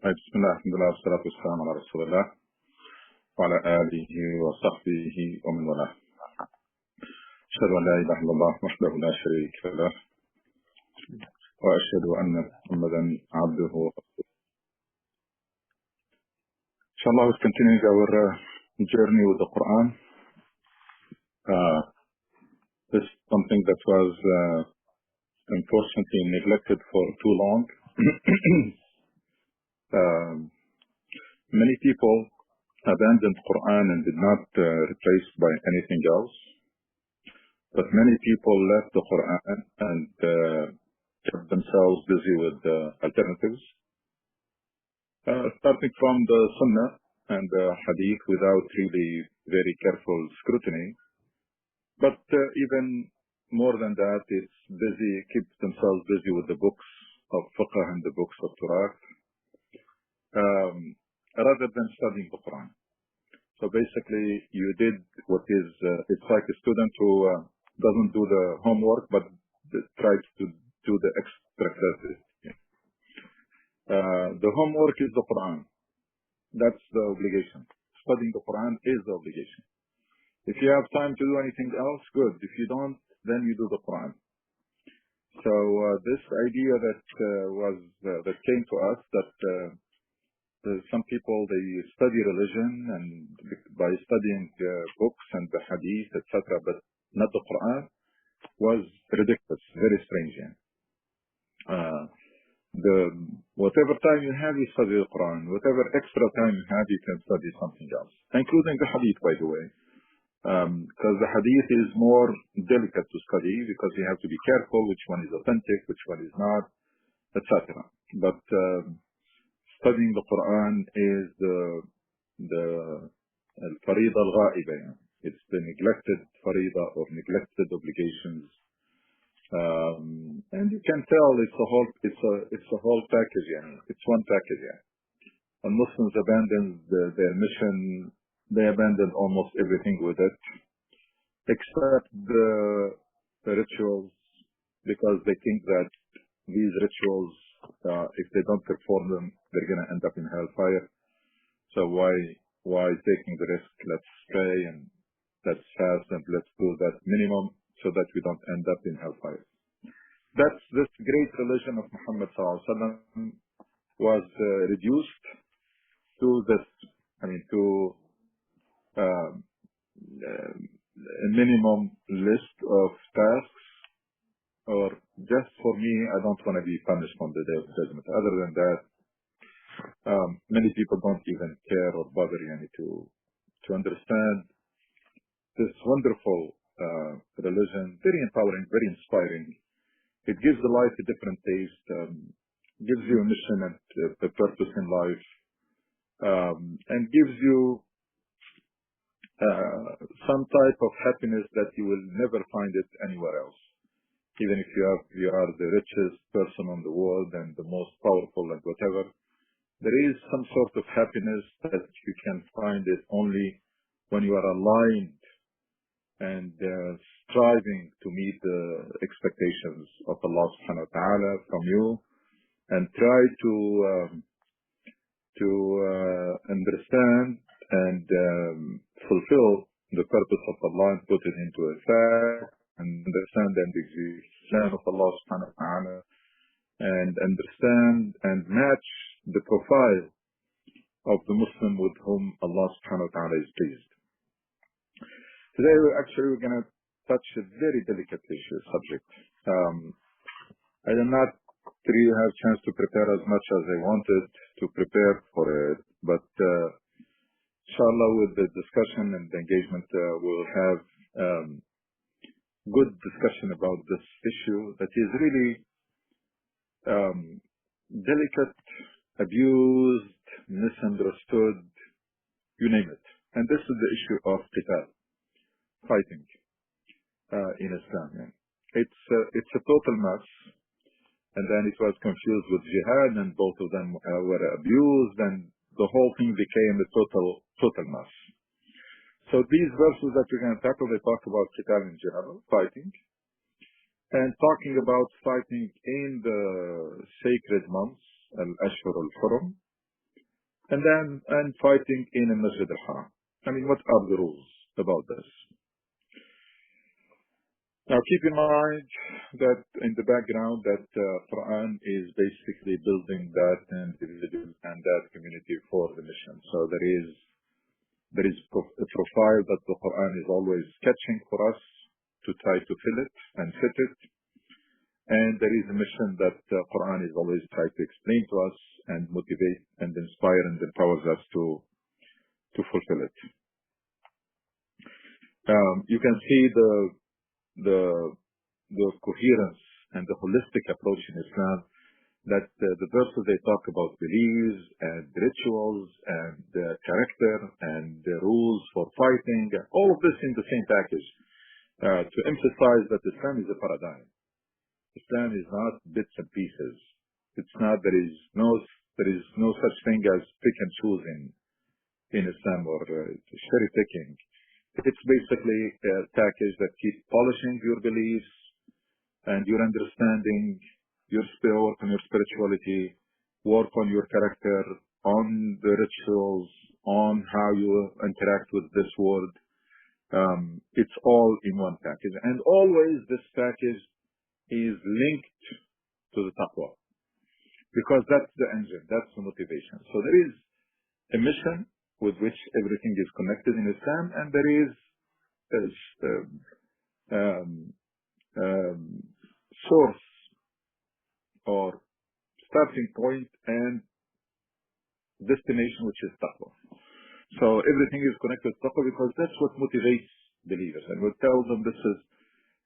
بسم الله الحمد لله والصلاة والسلام على رسول الله وعلى آله وصحبه ومن والاه. أشهد أن لا إله إلا الله وحده لا شريك له وأشهد أن محمدا عبده ورسوله. Inshallah, we're continuing our journey with the Quran. This is something that was unfortunately neglected for too long. Many people abandoned Quran and did not replace by anything else. But many people left the Quran and kept themselves busy with alternatives, starting from the Sunnah and the Hadith without really very careful scrutiny. But even more than that, it's keep themselves busy with the books of fiqh and the books of Torah, rather than studying the Quran. So basically, you did what is, it's like a student who doesn't do the homework, but tries to do the extra classes. The homework is the Quran. That's the obligation. Studying the Quran is the obligation. If you have time to do anything else, good. If you don't, then you do the Quran. So this idea that came to us that some people, they study religion and by studying books and the Hadith, etc., but not the Quran, was ridiculous, very strange. Whatever time you have, you study the Quran. Whatever extra time you have, you can study something else, including the Hadith, by the way. Because the Hadith is more delicate to study because you have to be careful which one is authentic, which one is not, etc. But studying the Quran is the al-farida al-ghaiba. It's the neglected farida or neglected obligations. And you can tell it's a whole package. It's one package. When Muslims abandon their mission, they abandon almost everything with it, except the rituals, because they think that these rituals, if they don't perform them, they're going to end up in hellfire. So why taking the risk? Let's pray and let's fast and let's do that minimum so that we don't end up in hellfire. That's this great religion of Muhammad sallallahu alaihi wasallam was reduced to this. To a minimum list of tasks, or just for me, I don't want to be punished on the day of judgment. Other than that, many people don't even care or bother to understand this wonderful religion. Very empowering, very inspiring. It gives the life a different taste, gives you a mission and a purpose in life, and gives you some type of happiness that you will never find it anywhere else. Even if you are the richest person on the world and the most powerful and whatever, there is some sort of happiness that you can find it only when you are aligned and striving to meet the expectations of Allah subhanahu wa ta'ala from you, and try to understand and fulfill the purpose of Allah and put it into effect, and understand and execute the plan of Allah subhanahu wa ta'ala, and understand and match the profile of the Muslim with whom Allah subhanahu wa ta'ala is pleased. Today we're going to touch a very delicate subject. I did not really have a chance to prepare as much as I wanted to prepare for it, but inshallah, with the discussion and the engagement, we'll have good discussion about this issue that is really delicate, abused, misunderstood, you name it. And this is the issue of qital, fighting in Islam. It's a total mess, and then it was confused with jihad, and both of them were abused, and the whole thing became a total mess. So these verses that we're going to tackle, they talk about qital in general, fighting, and talking about fighting in the sacred months, al-Ashhur al-Hurum, and fighting in a Masjid al-Haram. I mean, what are the rules about this? Now, keep in mind that in the background that Quran is basically building that individual and that community for the mission. So there is a profile that the Quran is always sketching for us to try to fill it and fit it. And there is a mission that Quran is always trying to explain to us and motivate and inspire and empowers us to fulfill it. You can see the coherence and the holistic approach in Islam, that the verses they talk about beliefs and rituals and character and the rules for fighting, all of this in the same package, to emphasize that Islam is a paradigm. Islam is not bits and pieces. It's not, there is no such thing as pick and choose in Islam or cherry picking. It's basically a package that keeps polishing your beliefs and your understanding, work on your spirituality, work on your character, on the rituals, on how you interact with this world. It's all in one package. And always this package is linked to the taqwa, because that's the engine, that's the motivation. So there is a mission with which everything is connected in Islam, and there is source or starting point and destination, which is taqwa. So everything is connected to taqwa because that's what motivates believers, and what tells them this is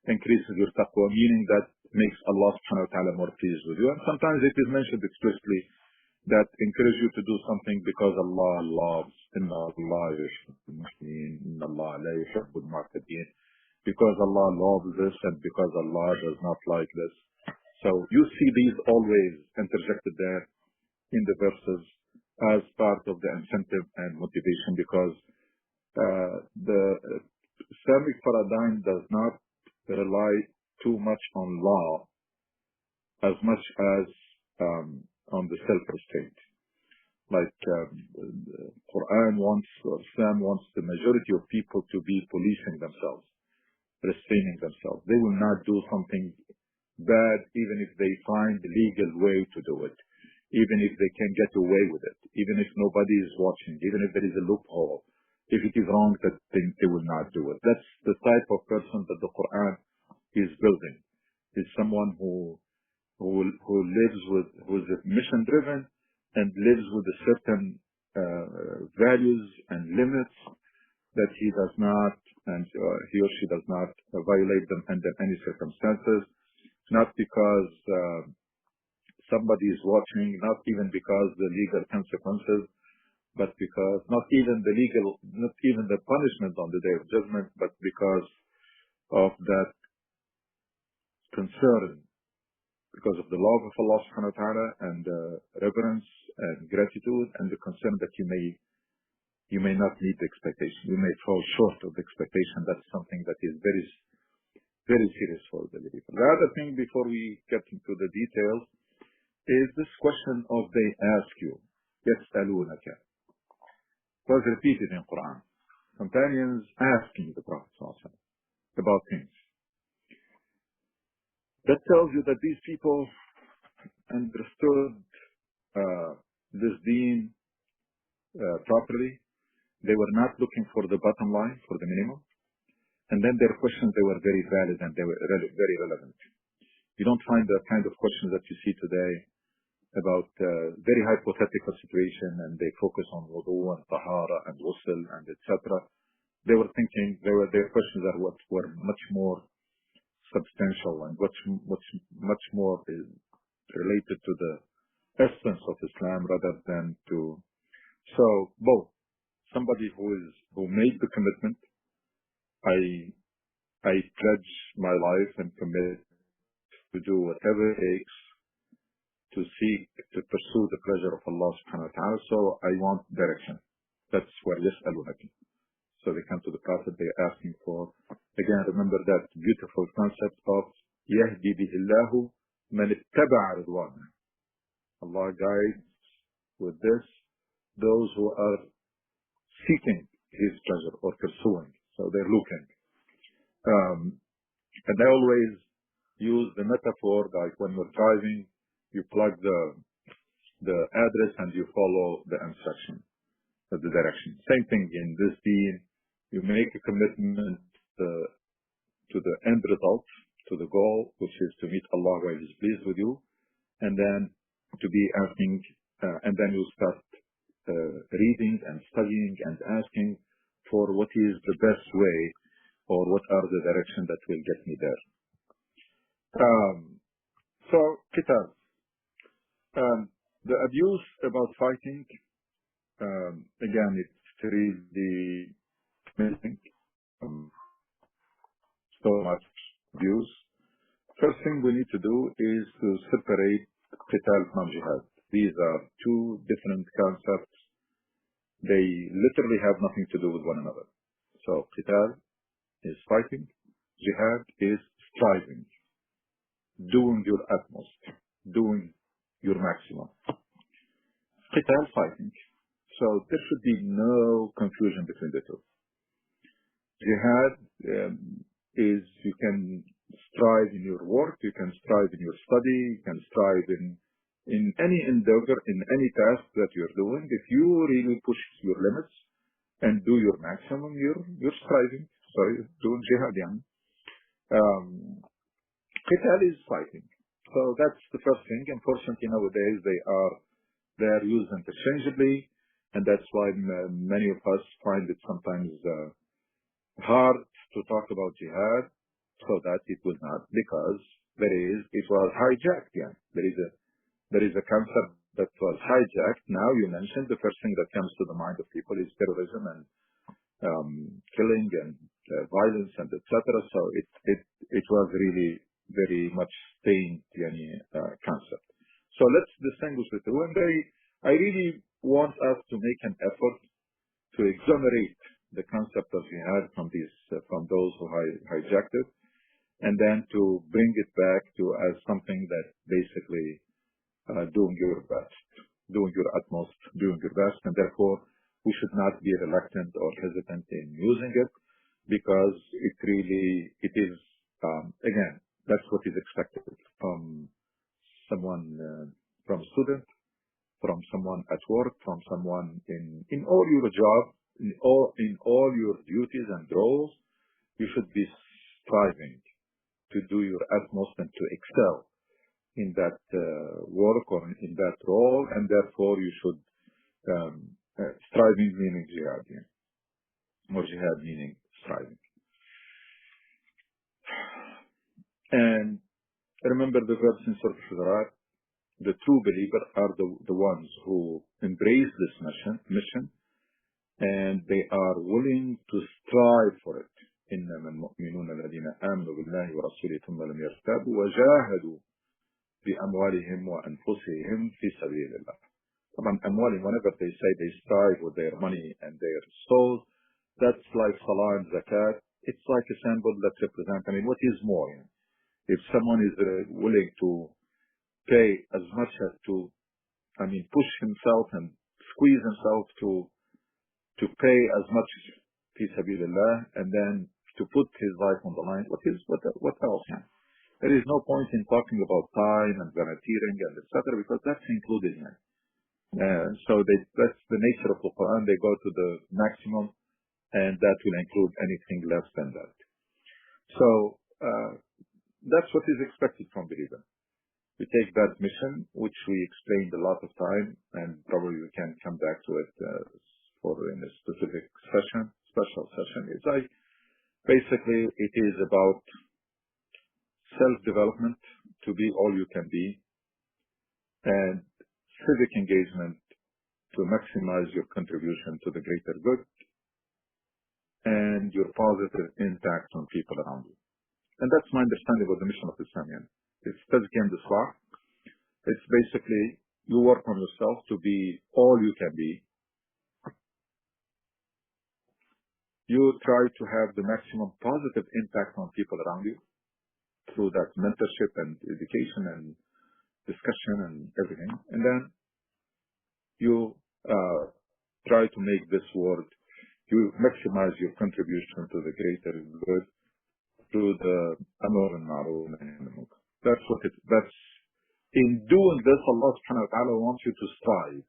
increases your taqwa, meaning that makes Allah subhanahu wa ta'ala more pleased with you. And sometimes it is mentioned explicitly that encourage you to do something because Allah loves, inna Allah yuhibbu al-muhsinin, inna Allah la yuhibbu al-mu'tadin, because Allah loves this and because Allah does not like this. So you see these always interjected there in the verses as part of the incentive and motivation, because the Islamic paradigm does not rely too much on law as much as on the self-restraint. Like Quran wants, or Islam wants the majority of people to be policing themselves, restraining themselves. They will not do something bad even if they find the legal way to do it, even if they can get away with it, even if nobody is watching, even if there is a loophole. If it is wrong, that they will not do it. That's the type of person that the Quran is building. Is someone who lives with, who is mission driven and lives with a certain values and limits that he does not, and he or she does not violate them under any circumstances, not because somebody is watching, not even because the legal consequences, but because not even the punishment on the day of judgment, but because of that concern, because of the love of Allah subhanahu wa ta'ala and reverence and gratitude and the concern that you may not meet the expectation. You may fall short of the expectation. That's something that is very, very serious for the believer. The other thing before we get into the details is this question of they ask you, يَسْأَلُونَكَ. Was repeated in Quran. Companions asking the Prophet ﷺ about things. That tells you that these people understood this deen properly. They were not looking for the bottom line, for the minimum. And then their questions, they were very valid and they were very relevant. You don't find the kind of questions that you see today about very hypothetical situation, and they focus on wudu and tahara and ghusl and etc. They were thinking, their questions are what were much more substantial and much more related to the essence of Islam rather than to. So both somebody who made the commitment, I pledge my life and commit to do whatever it takes to pursue the pleasure of Allah subhanahu wa ta'ala. So I want direction. That's where يَسْأَلُونَكَ. So they come to the Prophet, they're asking for, again, remember that beautiful concept of يَهْدِي بِهِ اللَّهُ مَنِ اتَّبَعَ رِضْوَانَهُ. Allah guides with this those who are seeking his pleasure or pursuing. So they're looking. And I always use the metaphor like when you're driving, you plug the address and you follow the instruction, the direction. Same thing in this deen. You make a commitment to the end result, to the goal, which is to meet Allah while He's pleased with you, and then to be asking, and then you start reading and studying and asking for what is the best way or what are the directions that will get me there. So, Qital. The abuse about fighting, again, it's really amazing. So much abuse. First thing we need to do is to separate Qital from Jihad. These are two different concepts. They literally have nothing to do with one another. So Qital is fighting. Jihad is striving, doing your utmost, doing your maximum. Qital, fighting. So there should be no confusion between the two. Jihad is you can strive in your work, you can strive in your study, you can strive in any endeavor, in any task that you're doing. If you really push your limits and do your maximum, you're striving. Sorry, doing jihad. Qital is fighting. So that's the first thing. Unfortunately, nowadays they are used interchangeably, and that's why many of us find it sometimes hard to talk about jihad, so that it will not, because it was hijacked. There is a concept that was hijacked. Now you mentioned the first thing that comes to the mind of people is terrorism and killing and violence and etc. So it was really very much stained concept. So let's distinguish the two. And I really want us to make an effort to exonerate the concept of jihad from those who hijacked it, and then to bring it back to as something that basically doing your best, doing your utmost, doing your best, and therefore we should not be reluctant or hesitant in using it, because it is again, that's what is expected from someone, from a student, from someone at work, from someone in all your job, in all your duties and roles. You should be striving to do your utmost and to excel in that work or in that role, and therefore you should striving meaning jihad, or jihad meaning striving. And remember the verse in Surah Al-Hujurat, the true believers are the ones who embrace this mission, and they are willing to strive for it. إنما المؤمنون الذين آمنوا بالله ورسوله ثم لم يرتابوا وجاهدوا بأموالهم وأنفسهم في سبيل الله. طبعا أموالهم, whenever they say they strive with their money and their souls, that's like salah and zakat. It's like a symbol that represents, what is more? If someone is willing to pay as much as to, push himself and squeeze himself to pay as much fi sabilillah, and then to put his life on the line, what else? There is no point in talking about time and volunteering and etc., because that's included here. So that's the nature of the Quran. They go to the maximum, and that will include anything less than that. So that's what is expected from believers. We take that mission, which we explained a lot of time, and probably we can come back to it in a specific special session. It's like basically it is about self-development, to be all you can be, and civic engagement to maximize your contribution to the greater good and your positive impact on people around you. And that's my understanding of the mission of Islam. It's tazkiyah and islah. It's basically you work on yourself to be all you can be. You try to have the maximum positive impact on people around you through that mentorship and education and discussion and everything. And then you try to make this world, you maximize your contribution to the greater good through the amr and ma'ruf and munkar. That's what that's in doing this, Allah subhanahu wa ta'ala wants you to strive.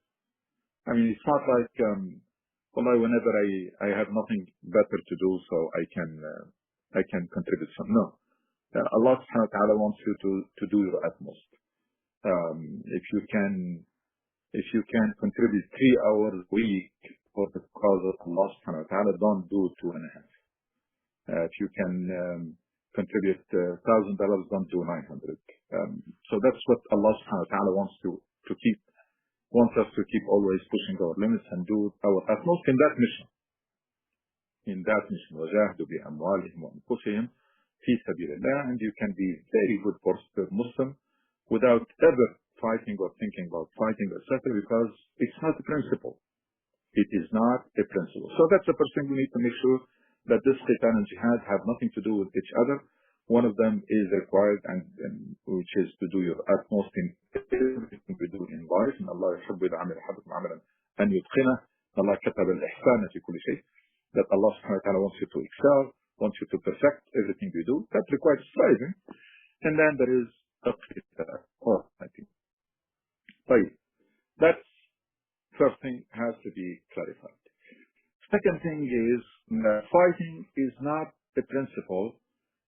I mean, it's not like, whenever I have nothing better to do, so I can contribute some. No. Allah subhanahu wa ta'ala wants you to do your utmost. If you can contribute 3 hours a week for the cause of Allah subhanahu wa ta'ala, don't do 2.5. If you can contribute $1,000, don't do 900. So that's what Allah subhanahu wa ta'ala wants us to keep always pushing our limits and do our utmost in that mission. وَجَاهِدُوا بِأَمْوَالِهِمْ وَأَنفُسِهِمْ فِي سَبِيلِ اللَّهِ. And you can be very good positive Muslim without ever fighting or thinking about fighting, etc., because it's not a principle. It is not a principle. So that's the first thing we need to make sure, that this qital and jihad have nothing to do with each other. One of them is required, and which is to do your utmost in everything we do in life. And Allah يحب إذا عمل أحدكم عملا أن يتقنه. Allah كتب الإحسان في كل شيء. That Allah subhanahu wa ta'ala wants you to excel, wants you to perfect everything we do. That requires striving. And then there is a qital, or fighting. Right. That's first thing has to be clarified. Second thing is that fighting is not a principle,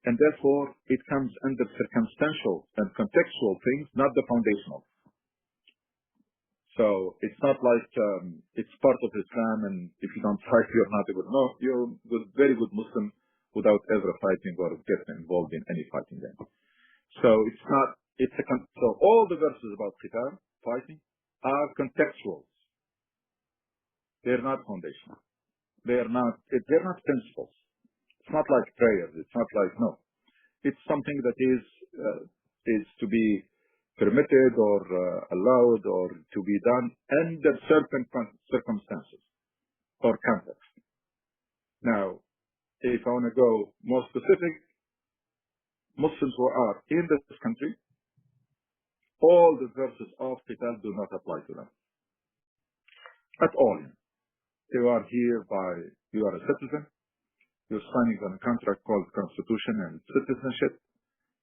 and therefore it comes under circumstantial and contextual things, not the foundational. So it's not like it's part of Islam, and if you don't fight, you're not a good. No, you're a very good Muslim without ever fighting or getting involved in any fighting game. So it's not. So all the verses about qital, fighting, are contextual. They're not foundational. They're not principles. It's not like prayers. It's not like, no. It's something that is to be permitted or allowed or to be done under certain circumstances or context. Now, if I want to go more specific, Muslims who are in this country, all the verses of qital do not apply to them at all. You are here you are a citizen. You're signing on a contract called Constitution and Citizenship.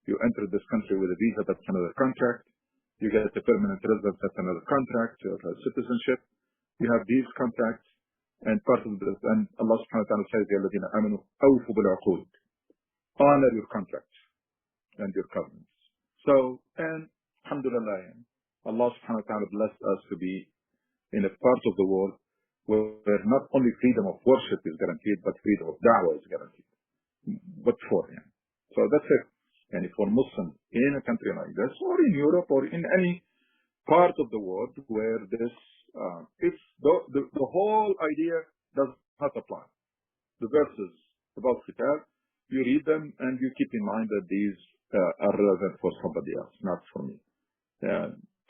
You enter this country with a visa, that's another contract. You get a permanent residence, that's another contract. You have citizenship. You have these contracts, and part of this, and Allah subhanahu wa ta'ala says, يَا الَّذِينَ آمَنُوا أَوْفُوا بِالْعُقُودِ. Honor your contracts and your covenants. So, and alhamdulillah, Allah subhanahu wa ta'ala blessed us to be in a part of the world where not only freedom of worship is guaranteed, but freedom of da'wah is guaranteed. What for? So that's it. And for Muslims in a country like this, or in Europe, or in any part of the world where this, it's the whole idea does not apply. The verses about qital, you read them and you keep in mind that these are relevant for somebody else, not for me.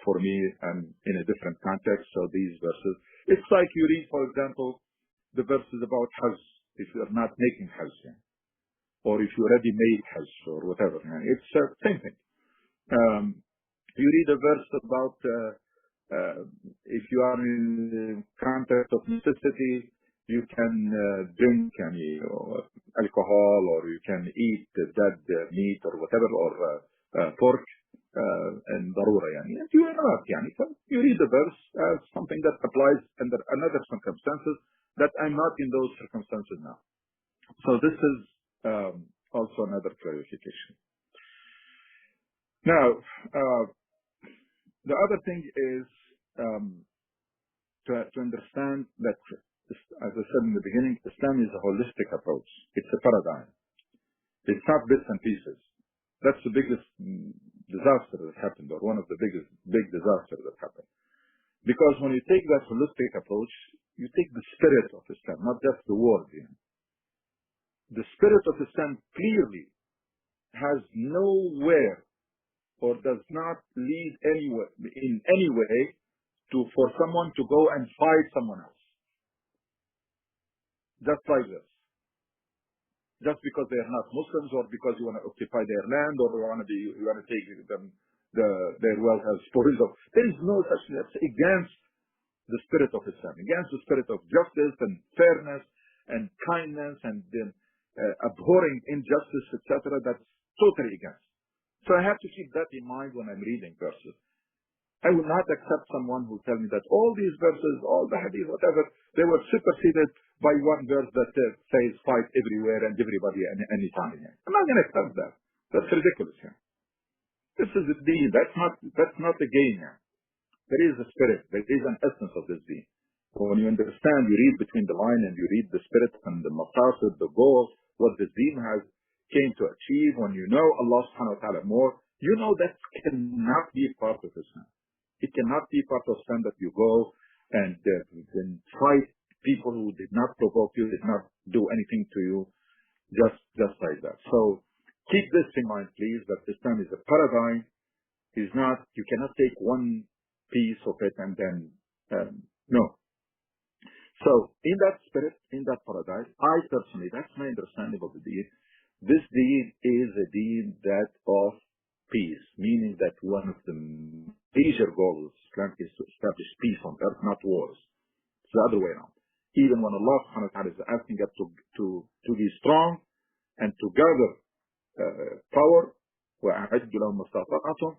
For me, I'm in a different context, so these verses, it's like you read, for example, the verses about Hajj, if you're not making Hajj, or if you already made Hajj, or whatever. It's the same thing. You read a verse about if you are in the context of necessity, you can drink any alcohol, or you can eat dead meat, or whatever, or pork. And darura, and you are not, so you read the verse as something that applies under another circumstances that I'm not in those circumstances now. So this is also another clarification. Now, the other thing is to understand that, as I said in the beginning, Islam is a holistic approach. It's a paradigm. It's not bits and pieces. That's the biggest disaster that happened, or one of the big disasters that happened. Because when you take that holistic approach, you take the spirit of Islam, not just the word. The spirit of Islam clearly has nowhere, or does not lead anywhere in any way for someone to go and fight someone else. Just like this. Just because they are not Muslims, or because you want to occupy their land, or you want to take them their wealth as spoils. There is no such thing. That's against the spirit of Islam, against the spirit of justice and fairness and kindness and abhorring injustice, etc. That's totally against. So I have to keep that in mind when I'm reading verses. I will not accept someone who tell me that all these verses, all the hadith, whatever, they were superseded by one verse that says fight everywhere and everybody and any time. I'm not going to accept that. That's ridiculous. Yeah. This is a deen. That's not a game. Yeah. There is a spirit. There is an essence of this deen. When you understand, you read between the line and you read the spirit and the maqasid, the goal, what this deen has came to achieve. When you know Allah subhanahu wa ta'ala more, you know that cannot be part of Islam. It cannot be part of Islam that you go and fight people who did not provoke you, did not do anything to you, just like that. So keep this in mind, please, that Islam is a paradigm. Is not, you cannot take one piece of it and then, no. So in that spirit, in that paradigm, I personally, that's my understanding of the deen. This deen is a deen that of peace, meaning that one of the major goals of Islam is to establish peace on earth, not wars. It's the other way around. Even when Allah subhanahu wa ta'ala is asking us to be strong and to gather power, وَأَعَدُّ لَهُمْ مَا اسْتَطَعْتُمْ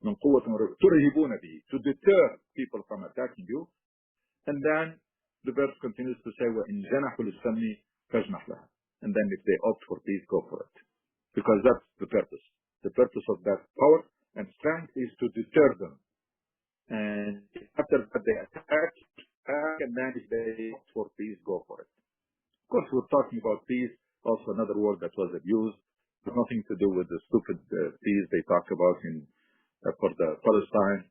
مِنْ قُوَّةٍ تُرْهِبُونَ بِهِ, to deter people from attacking you. And then the verse continues to say, وَإِنْ جَنَحُوا لِلسَّلْمِ فَاجْنَحْ لَهَا. And then if they opt for peace, go for it. Because that's the purpose. The purpose of that power and strength is to deter them. And after that they attack, and then if they opt for peace, go for it. Of course, we're talking about peace, also another word that was abused. It's nothing to do with the stupid peace they talk about for the Palestine,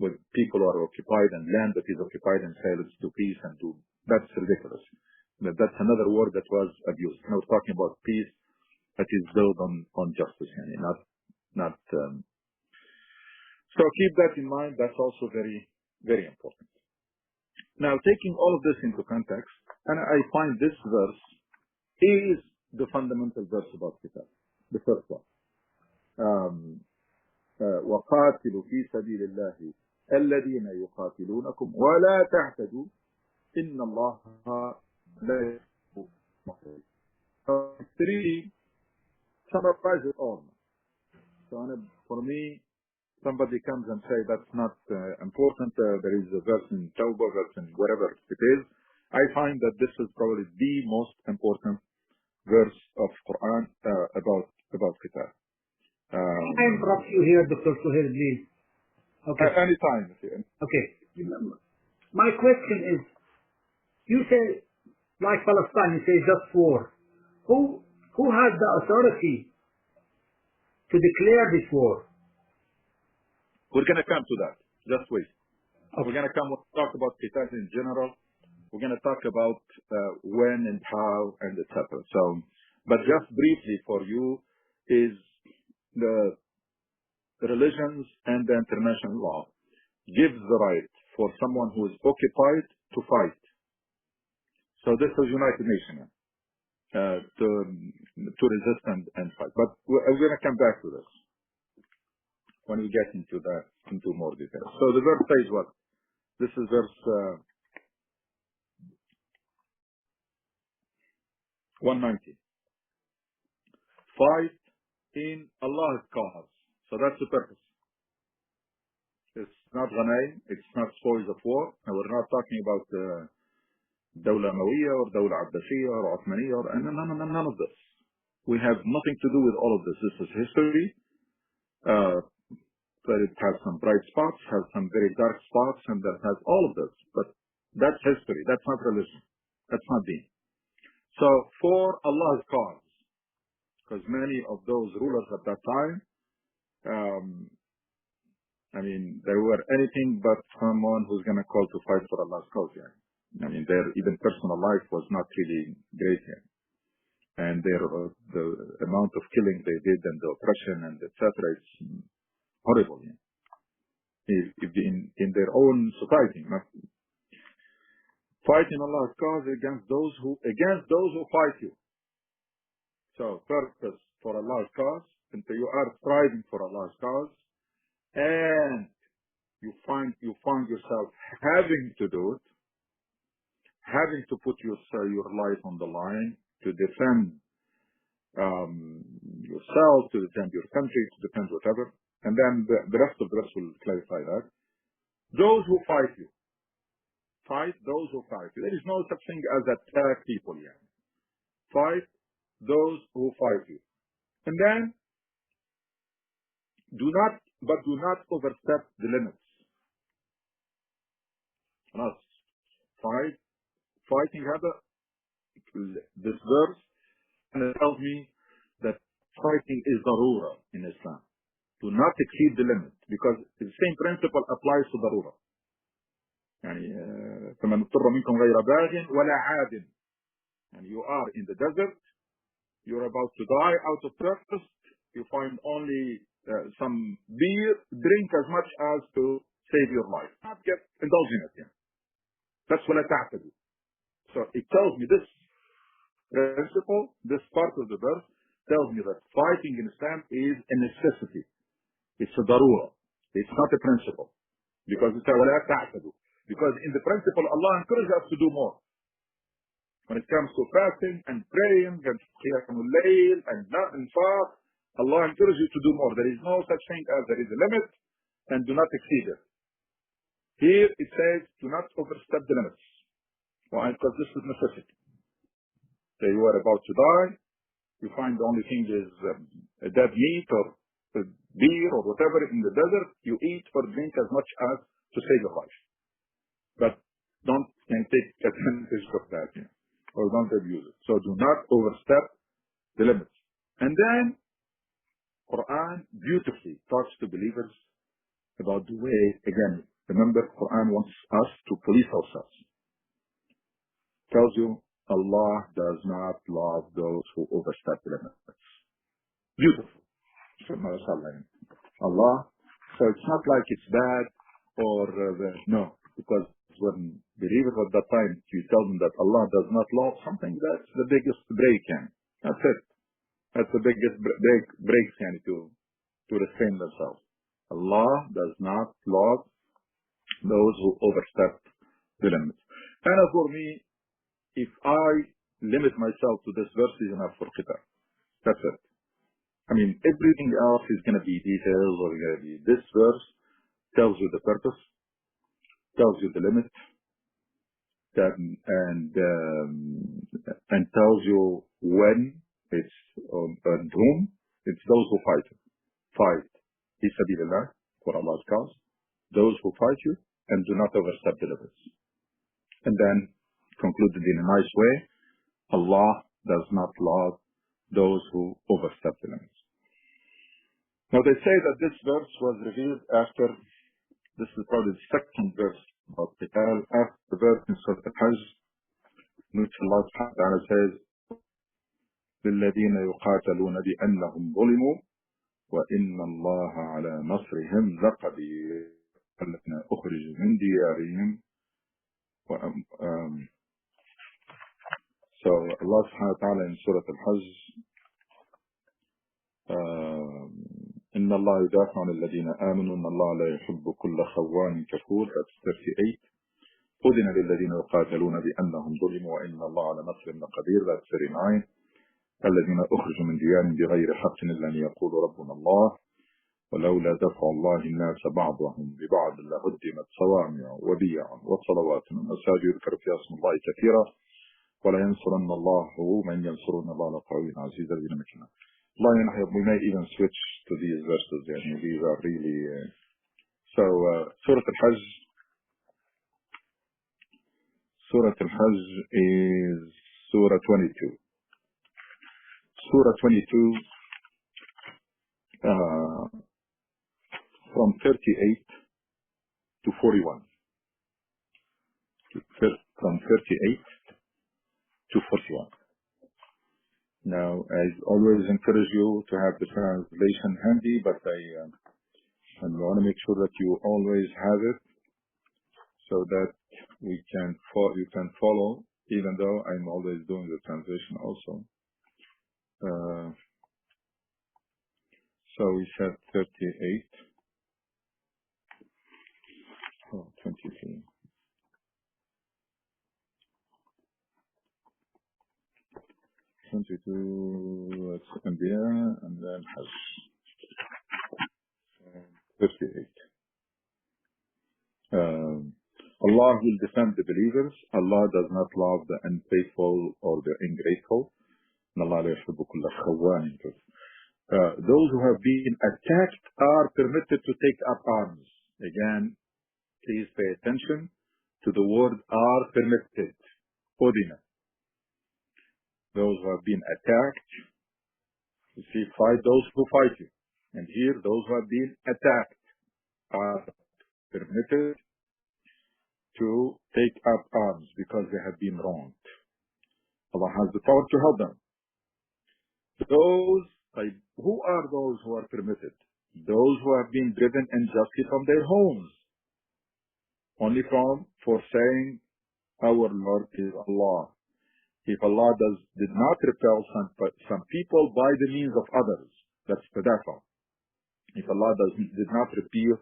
with people who are occupied and land that is occupied and say let's do peace and do. That's ridiculous. That's another word that was abused. Now we're talking about peace that is built on justice, not. So keep that in mind. That's also very, very important. Now, taking all of this into context, and I find this verse is the fundamental verse about Kitab, the first one. وَقَاتِلُوا فِي سَبِيلِ اللَّهِ الَّذِينَ يُقَاتِلُونَكُمْ وَلَا تَعْتَدُوا إِنَّ اللَّهَ لَا يُحِبُّ الْمُعْتَدِينَ. It really summarizes all. So for me, somebody comes and say that's not important. There is a verse in Tawbah, verse in whatever it is. I find that this is probably the most important verse of Quran about Kitab. I interrupt you here, Dr. Suhail, please. Okay. Anytime. Okay. My question is, you say, like Palestine, you say just war. Who has the authority to declare this war? We're going to come to that. Just wait. Okay. We're going to talk about Kitab in general. We're going to talk about when and how and etc. So, but just briefly for you is the religions and the international law gives the right for someone who is occupied to fight. So this is United Nations to resist and fight. But we're going to come back to this when we get into more detail. So the verse says what? This is verse 190. Fight in Allah's cause. So that's the purpose. It's not ghanaim, it's not spoils of war, and we're not talking about Dawla Umayyah or Dawla Abbasiyya or Uthmaniyya or none of this. We have nothing to do with all of this. This is history. But it has some bright spots, has some very dark spots, and that has all of this. But that's history. That's not religion. That's not deen. So for Allah's cause, because many of those rulers at that time, they were anything but someone who's going to call to fight for Allah's cause. Yeah. Their even personal life was not really great here. And the amount of killing they did and the oppression and etc. It's horrible. Yeah. In their own society. Fighting Allah's cause against those who fight you. So purpose for Allah's cause, and you are striving for Allah's cause, and you find yourself having to do it, having to put your life on the line to defend yourself, to defend your country, to defend whatever. And then the rest of the verse will clarify that. Those who fight you, fight those who fight you. There is no such thing as attack people yet. Fight those who fight you. And then do not overstep the limits. Fighting this verse, and it tells me that fighting is darura in Islam. Do not exceed the limit, because the same principle applies to darura. يعني فمن اضطر منكم غير باغ ولا عاد. And you are in the desert, you're about to die out of thirst, you find only some beer, drink as much as to save your life. Not get indulge in it. Yeah. That's what I تعتدوا. So it tells me this principle, this part of the verse tells me that fighting in Islam is a necessity. It's a darura. It's not a principle. Because it's ولا تعتدوا. Because in the principle, Allah encourages us to do more. When it comes to fasting and praying and qiyam al-layl and infaq, Allah encourages you to do more. There is no such thing as there is a limit, and do not exceed it. Here it says, do not overstep the limits. Why? Because this is necessity. So you are about to die, you find the only thing is a dead meat or a beer or whatever in the desert, you eat or drink as much as to save your life. But don't take advantage of that, or don't abuse it. So do not overstep the limits. And then Quran beautifully talks to believers about the way, again, remember Quran wants us to police ourselves. Tells you Allah does not love those who overstep the limits. Beautiful. Allah, so it's not like it's bad or no, because when believers at that time, you tell them that Allah does not love something, that's the biggest break. That's it. That's the biggest break to restrain themselves. Allah does not love those who overstep the limits. And for me, if I limit myself to this verse, is enough for qitar. That's it. I mean, everything else is going to be details or going to be. This verse tells you the purpose, tells you the limit, and tells you when it's and whom. It's those who fight fi sabilillah, for Allah's cause, those who fight you, and do not overstep the limits. And then concluded in a nice way, Allah does not love those who overstep the limits. Now they say that this verse was revealed after, this is probably the second verse of Qital, after the verse in Surah Al-Hajj, in which Allah subhanahu wa ta'ala says, لِلَّذِينَ يُقَاتَلُونَ بِأَنَّهُمْ ظُلِمُوا وَإِنَّ اللَّهَ عَلَى نَصْرِهِمْ لَقَدِيرٌ الَّذِينَ أُخْرِجُوا مِنْ دِيَارِهِمْ. So Allah subhanahu wa ta'ala in Surah Al-Hajj, إن الله يدافع عن الذين آمنوا إن الله لا يحب كل خوان كفور. That's 38. أذن للذين يقاتلون بأنهم ظلموا وإن الله على نصرهم لقدير. That's 39. الذين أخرجوا من ديارهم بغير حق إلا أن يقولوا ربنا الله ولولا دفع الله الناس بعضهم ببعض لهدمت صوامع وبيع وصلوات ومساجد يذكر فيها اسم الله كثيرا ولا ينصرن الله من ينصرون الله لقوي عزيز. الذين مكنا. We may even switch to these verses. These are really Surah Al-Hajj. Surah Al-Hajj is Surah 22. Surah 22 from 38 to 41. From 38 to 41. Now, I always encourage you to have the translation handy, but I want to make sure that you always have it so that you can follow, even though I'm always doing the translation also. So we said 38. 23. 22, it's Anbiya, and then Hajj. 58. Allah will defend the believers. Allah does not love the unfaithful or the ungrateful. Those who have been attacked are permitted to take up arms. Again, please pay attention to the word are permitted. Udina. Those who have been attacked, you see, fight those who fight you. And here, those who have been attacked are permitted to take up arms because they have been wronged. Allah has the power to help them. Who are those who are permitted? Those who have been driven unjustly from their homes, only for saying, our Lord is Allah. If Allah did not repel some people by the means of others, that's tadafa. If Allah did not repel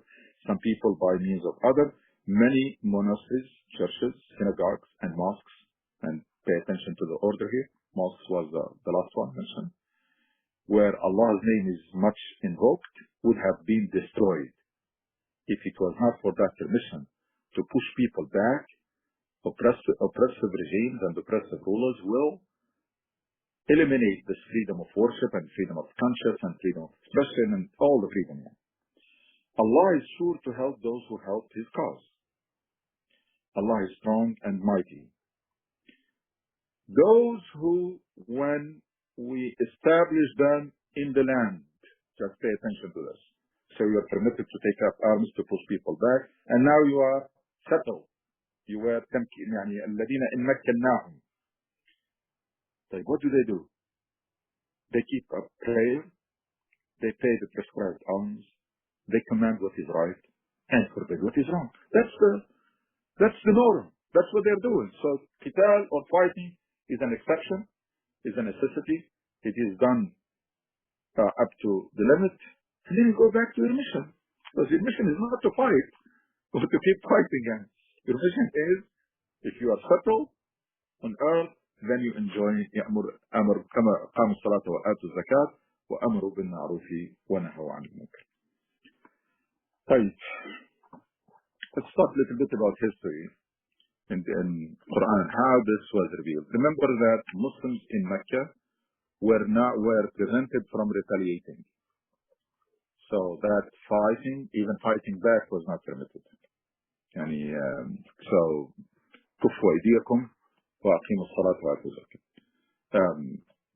some people by means of others, many monasteries, churches, synagogues, and mosques, and pay attention to the order here, mosques was the last one mentioned, where Allah's name is much invoked, would have been destroyed if it was not for that permission to push people back. Oppressive regimes and oppressive rulers will eliminate this freedom of worship and freedom of conscience and freedom of expression and all the freedom. Allah is sure to help those who help His cause. Allah is strong and mighty. Those who, when we establish them in the land, just pay attention to this. So you are permitted to take up arms to push people back, and now you are settled. You were الذين إن مكناهم. What do? They keep up prayer, they pay the prescribed alms, they command what is right and forbid what is wrong. That's the norm. That's what they're doing. So qital or fighting is an exception, is a necessity. It is done up to the limit, and then you go back to your mission. Because your mission is not to fight, but to keep fighting. And your mission is, if you are settled on earth, then you enjoy أمر كما أقاموا الصلاة وآتوا الزكاة وأمروا بالمعروف ونهوا عن المنكر. طيب, let's talk a little bit about history in Quran, how this was revealed. Remember that Muslims in Mecca were prevented from retaliating. So that even fighting back was not permitted. So كفوا أيديكم وأقيموا الصلاة وآتوا الزكاة.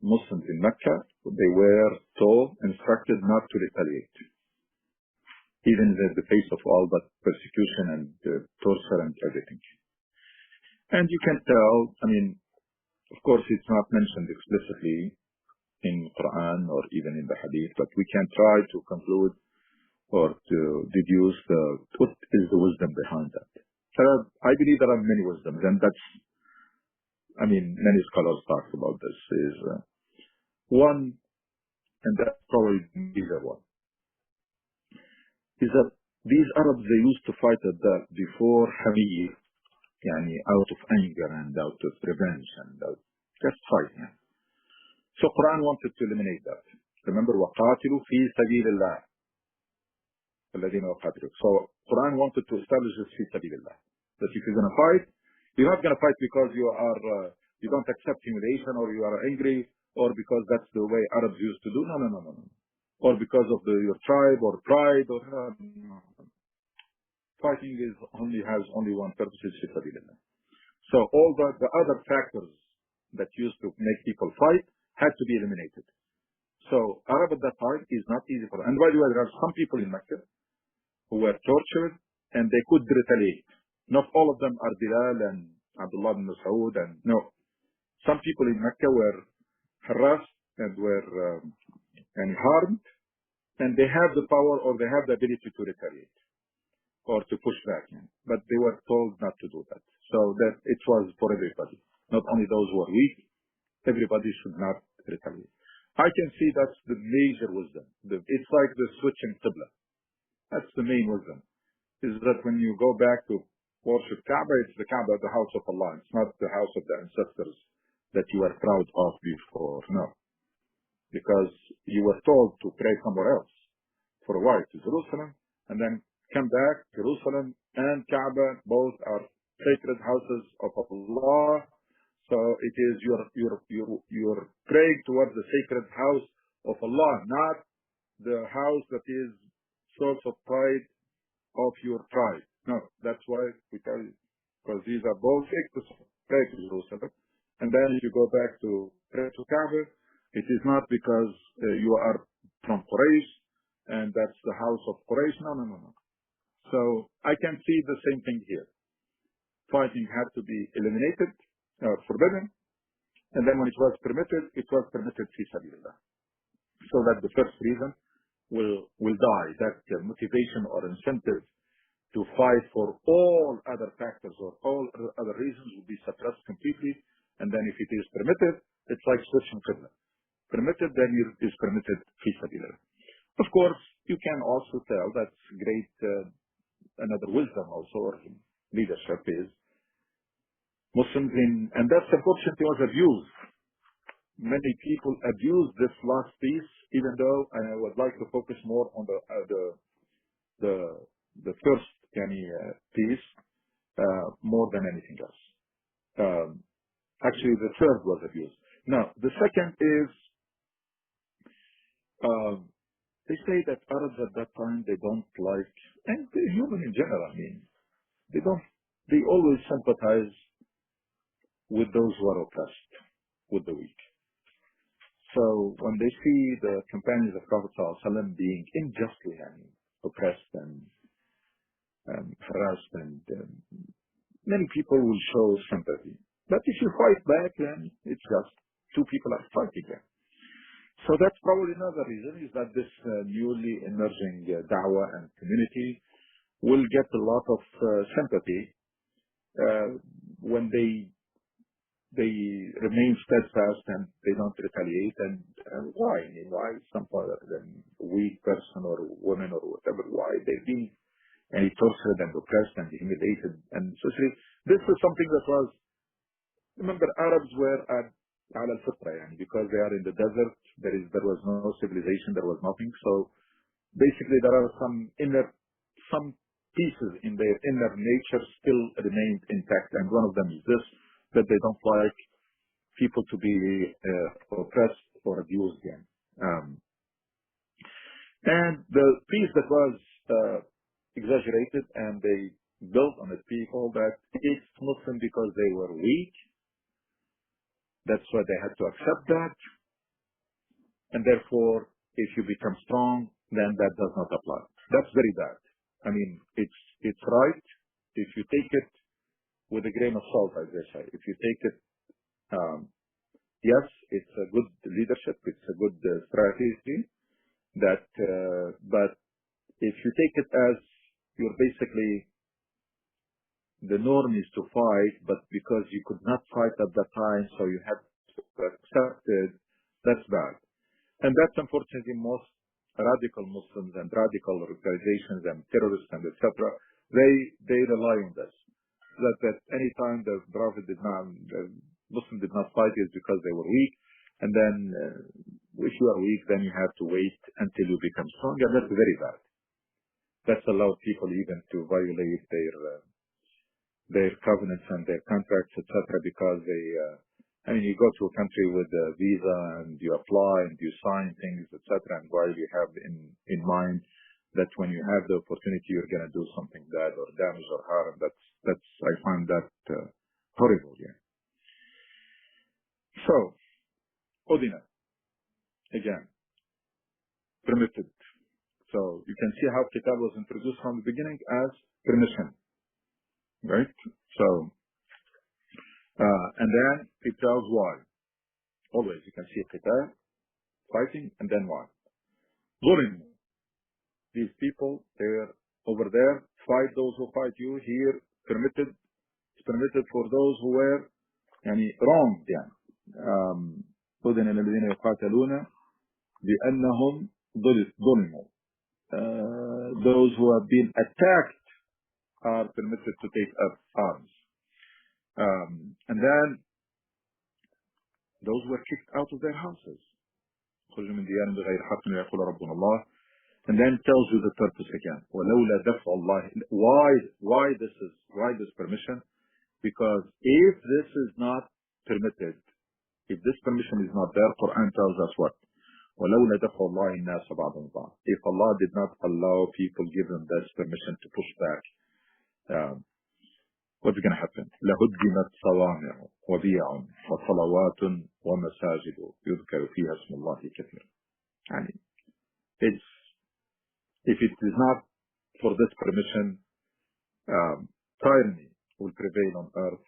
Muslims in Mecca, they were instructed not to retaliate, even in the face of all that persecution and torture and everything. And you can tell, of course it's not mentioned explicitly in Quran or even in the Hadith, but we can try to conclude or to deduce what is the wisdom behind that. I believe there are many wisdoms, and that's, many scholars talk about this, is one, and that's probably the bigger one, is that these Arabs, they used to fight at that before Hamiyya, out of anger and out of revenge and just fighting. So Quran wanted to eliminate that. Remember, وَقَاتِلُوا فِي سَبِيلِ اللَّهِ الَّذِينَ وَقَاتِلُوا. So Quran wanted to establish this فِي سَبِيلِ اللَّهِ. That if you're going to fight, you're not going to fight because you don't accept humiliation or you are angry or because that's the way Arabs used to do. No. Or because of your tribe or pride or no. Fighting has only one purpose, is فِي سَبِيلِ اللَّهِ. So all the other factors that used to make people fight had to be eliminated. So Arab at that time is not easy for them. And by the way, there are some people in Mecca who were tortured and they could retaliate. Not all of them are Bilal and Abdullah bin Mas'ud, and no. Some people in Mecca were harassed and were harmed, and they have the power or they have the ability to retaliate or to push back. But they were told not to do that. So that it was for everybody, not only those who are weak. Everybody should not retaliate. I can see that's the major wisdom. It's like the switching qibla. That's the main wisdom. is that when you go back to worship Kaaba, it's the Kaaba, the house of Allah. It's not the house of the ancestors that you were proud of before. No. Because you were told to pray somewhere else for a while to Jerusalem and then come back. Jerusalem and Kaaba both are sacred houses of Allah. So it is you're praying towards the sacred house of Allah, not the house that is source of pride of your tribe. No, that's why we tell you, because these are both sacred. Pray to Jerusalem, and then if you go back to pray to Kaaba, it is not because you are from Quraysh and that's the house of Quraysh. No. So I can see the same thing here. Fighting had to be eliminated, forbidden, and then when it was permitted fi sabilillah. So that the first reason will die. That motivation or incentive to fight for all other factors or all other reasons will be suppressed completely. And then if it is permitted, it's like switching qibla. Permitted, then it is permitted fi sabilillah. Of course, you can also tell that's great. Another wisdom also or leadership is Muslims and that's unfortunately was abused. Many people abuse this last piece, even though I would like to focus more on the first piece more than anything else. Actually, the third was abused. Now, the second is they say that Arabs at that time they don't like, and the human in general. I mean, they always sympathize with those who are oppressed, with the weak. So when they see the companions of Prophet ﷺ being unjustly oppressed and harassed, and many people will show sympathy. But if you fight back, then it's just two people are fighting them. So that's probably another reason is that this newly emerging da'wah and community will get a lot of sympathy when they remain steadfast and they don't retaliate. And why? I mean, why some other than weak person or woman or whatever? Why they've been tortured and oppressed and humiliated? And especially, this is something that was. Remember, Arabs were at al-fitra, because they are in the desert. There was no civilization. There was nothing. So basically, there are some pieces in their inner nature still remained intact, and one of them is this. That they don't like people to be oppressed or abused again. And the piece that was exaggerated and they built on it, people that it's Muslim because they were weak. That's why they had to accept that. And therefore, if you become strong, then that does not apply. That's very bad. I mean, it's right if you take it with a grain of salt, as they say. If you take it, yes, it's a good leadership, it's a good strategy. But if you take it as you're basically the norm is to fight, but because you could not fight at that time, so you have to accept it, that's bad. And that's unfortunately most radical Muslims and radical organizations and terrorists and etc. They rely on this. That any time the Muslim did not fight is because they were weak, and then if you are weak, then you have to wait until you become strong, and that's very bad. That's allowed people even to violate their covenants and their contracts, etc. Because you go to a country with a visa and you apply and you sign things, etc. And while you have in mind that when you have the opportunity, you're going to do something bad or damage or harm. That's I find that horrible. Yeah. So, Udina, again, permitted. So you can see how Qital was introduced from the beginning as permission, right? So, and then it tells why. Always you can see Qital, fighting, and then why. Zulim. These people, they're over there, fight those who fight you. Here, permitted. It's permitted for those who were wrong. أذن للذين يقاتلون بأنهم ظلموا. Those who have been attacked are permitted to take up arms. And then those were kicked out of their houses. خرجوا من ديارهم بغير حق يقول ربنا الله. And then tells you the purpose again. ولولا دفع الله. Why this permission? Because if this is not permitted, if this permission is not there, Quran tells us what? ولولا دفع الله الناس بعضهم بعض. If Allah did not allow people, give them this permission to push back, what's going to happen? لهدمت صوامع وبيع وصلوات ومساجد يذكر فيها اسم الله كثيرا. يعني if it is not for this permission, tyranny will prevail on earth.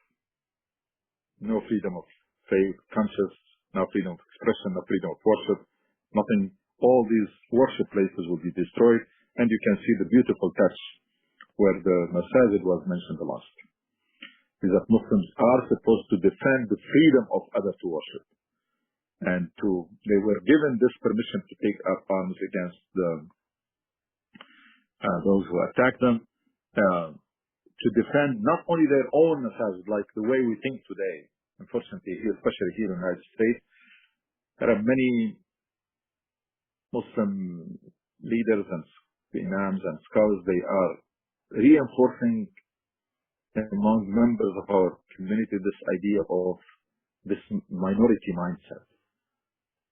No freedom of faith, conscience, no freedom of expression, no freedom of worship, nothing. All these worship places will be destroyed, and you can see the beautiful touch where the masajid was mentioned the last. Is that Muslims are supposed to defend the freedom of others to worship, and they were given this permission to take up arms against those who attack them, to defend not only their own masajid, like the way we think today. Unfortunately, here, especially here in the United States, there are many Muslim leaders and imams and scholars. They are reinforcing among members of our community this idea of this minority mindset